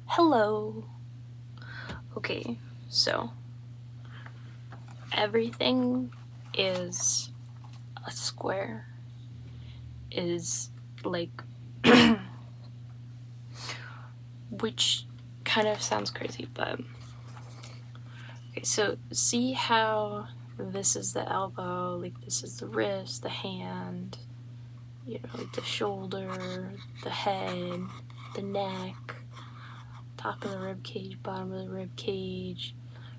Hello. Okay, so everything is a square is like which kind of sounds crazy, but okay, so see how this is the elbow, like this is the wrist, the hand, like the shoulder, the head, the neck, top of the rib cage, bottom of the rib cage,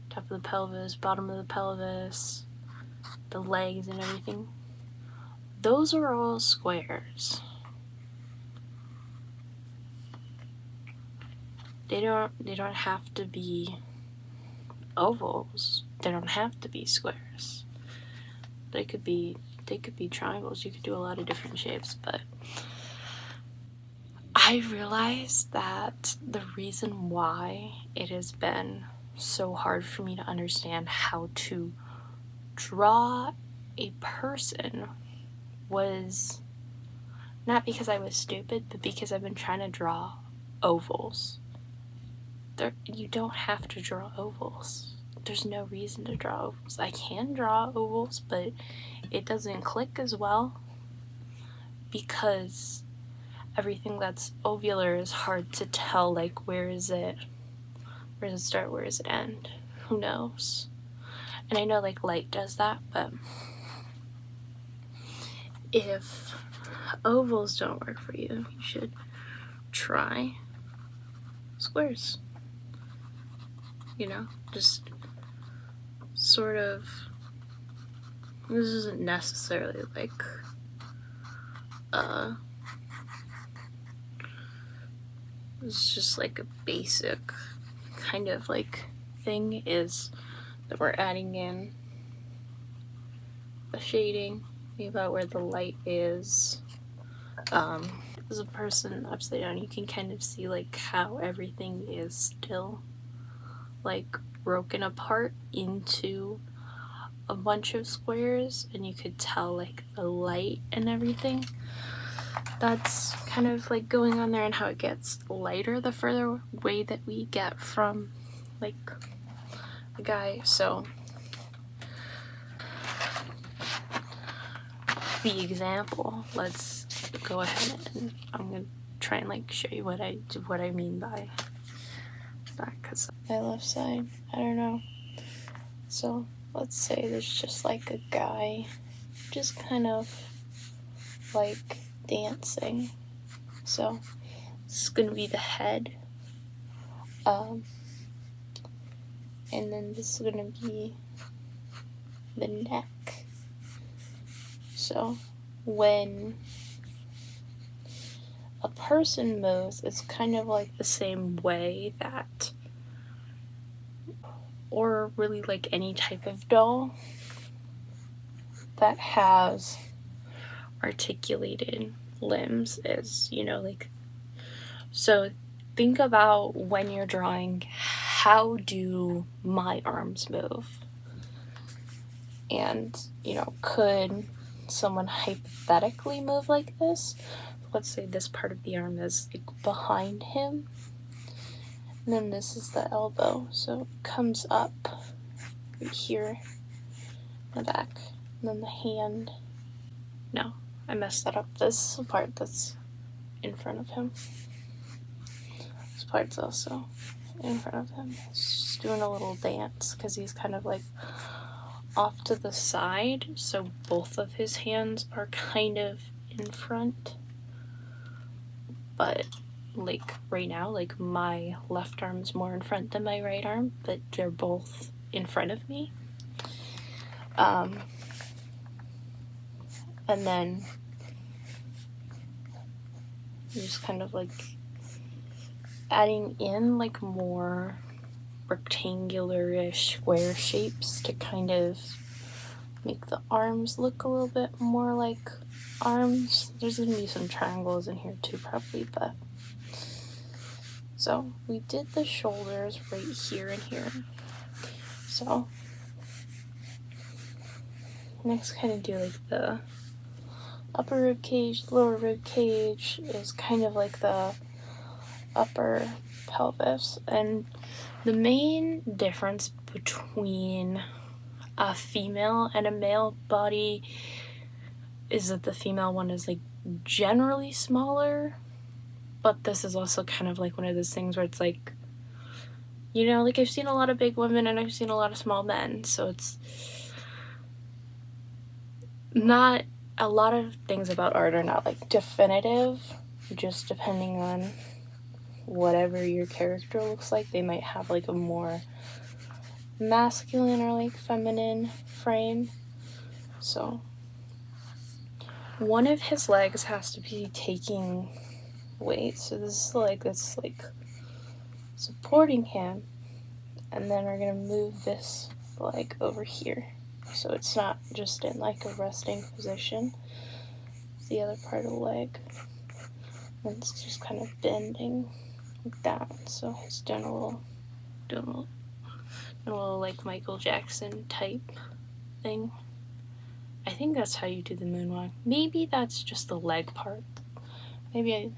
top of the pelvis, bottom of the pelvis, the legs and everything. Those are all squares. They don't have to be ovals. They don't have to be squares. They could be triangles. You could do a lot of different shapes, but I realized that the reason why it has been so hard for me to understand how to draw a person was not because I was stupid, but because I've been trying to draw ovals. You don't have to draw ovals. There's no reason to draw ovals. I can draw ovals, but it doesn't click as well because everything that's ovular is hard to tell, like where does it start, where does it end? Who knows? And I know like light does that, but if ovals don't work for you, you should try squares. Just sort of, this isn't necessarily like it's just like a basic kind of like thing is that we're adding in the shading, maybe about where the light is. As a person upside down, you can kind of see like how everything is still like broken apart into a bunch of squares, and you could tell like the light and everything that's kind of like going on there, and how it gets lighter the further away that we get from like the guy. So the example, let's go ahead and I'm gonna try and like show you what I mean by that, because my left side, I don't know. So let's say there's just like a guy just kind of like dancing. So this is gonna be the head, and then this is gonna be the neck. So when a person moves, it's kind of like the same way that, or really like any type of doll that has articulated limbs is, like, so think about when you're drawing, how do my arms move? And, could someone hypothetically move like this? Let's say this part of the arm is like behind him, and then this is the elbow, so it comes up right here in the back, and then the hand. No, I messed that up. This is the part that's in front of him. This part's also in front of him. He's just doing a little dance because he's kind of like off to the side, so both of his hands are kind of in front. But like right now, like my left arm is more in front than my right arm, but they're both in front of me. And then just kind of like adding in like more rectangular-ish square shapes to kind of make the arms look a little bit more like arms. There's gonna be some triangles in here too probably, but so we did the shoulders right here and here. So next, kind of do like the upper rib cage, lower rib cage is kind of like the upper pelvis. And the main difference between a female and a male body is that the female one is like generally smaller, but this is also kind of like one of those things where it's like, you know, like I've seen a lot of big women and I've seen a lot of small men, so it's not, a lot of things about art are not like definitive, just depending on whatever your character looks like. They might have like a more masculine or like feminine frame. So one of his legs has to be taking weight, so this is like, it's like supporting him, and then we're gonna move this leg over here so it's not just in like a resting position. The other part of the leg, and it's just kind of bending like that. So it's doing a little like Michael Jackson type thing. I think that's how you do the moonwalk. Maybe that's just the leg part. Maybe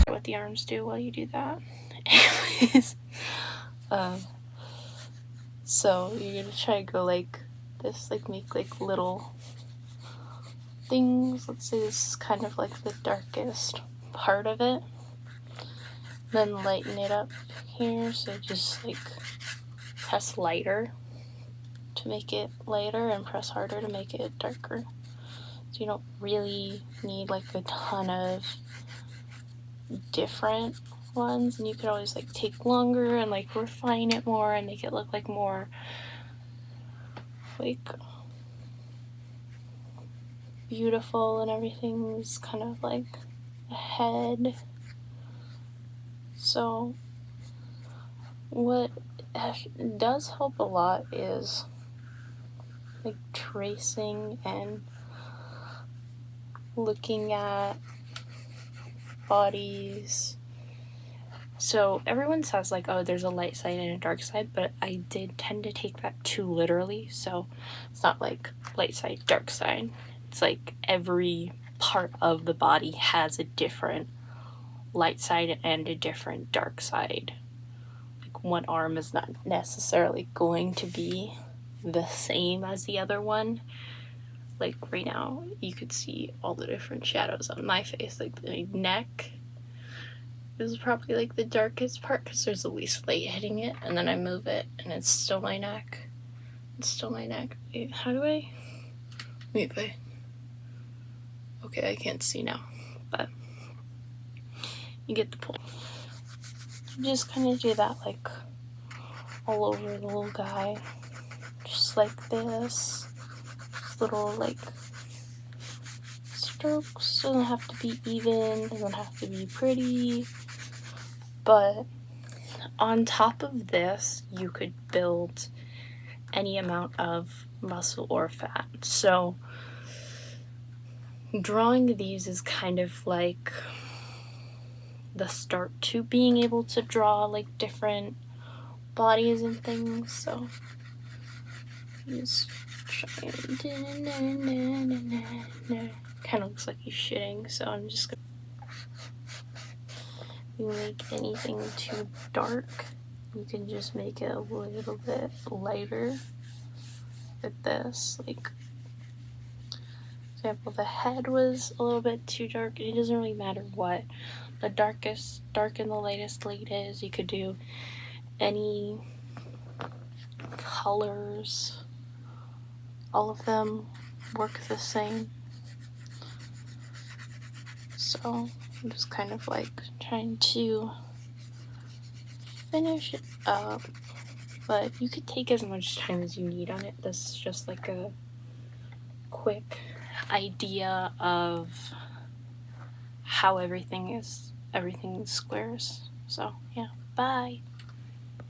what the arms do while you do that. Anyways, so you're gonna try to go like this, like make like little things. Let's say this is kind of like the darkest part of it. Then lighten it up here, so just like press lighter to make it lighter and press harder to make it darker. So you don't really need like a ton of different ones, and you could always like take longer and like refine it more and make it look like more like beautiful, and everything is kind of like a head. So what does help a lot is like tracing and looking at bodies. So everyone says like, oh, there's a light side and a dark side, but I did tend to take that too literally. So it's not like light side, dark side. It's like every part of the body has a different light side and a different dark side. Like one arm is not necessarily going to be the same as the other one. Like right now, you could see all the different shadows on my face. Like the neck is probably like the darkest part because there's the least light hitting it, and then I move it and it's still my neck. It's still my neck. Wait, how do I? Wait, wait. Okay, I can't see now, but you get the point. You just kind of do that like all over the little guy, just like this. Little like strokes. Doesn't have to be even, doesn't have to be pretty, but on top of this you could build any amount of muscle or fat. So drawing these is kind of like the start to being able to draw like different bodies and things. So just try and kind of looks like he's shitting, so I'm just gonna, you make anything too dark, you can just make it a little bit lighter with this. Like, for example, the head was a little bit too dark. It doesn't really matter what the darkest dark and the lightest light is. You could do any colors, all of them work the same. So I'm just kind of like trying to finish it up, but you could take as much time as you need on it. This is just like a quick idea of how everything squares. So yeah, bye.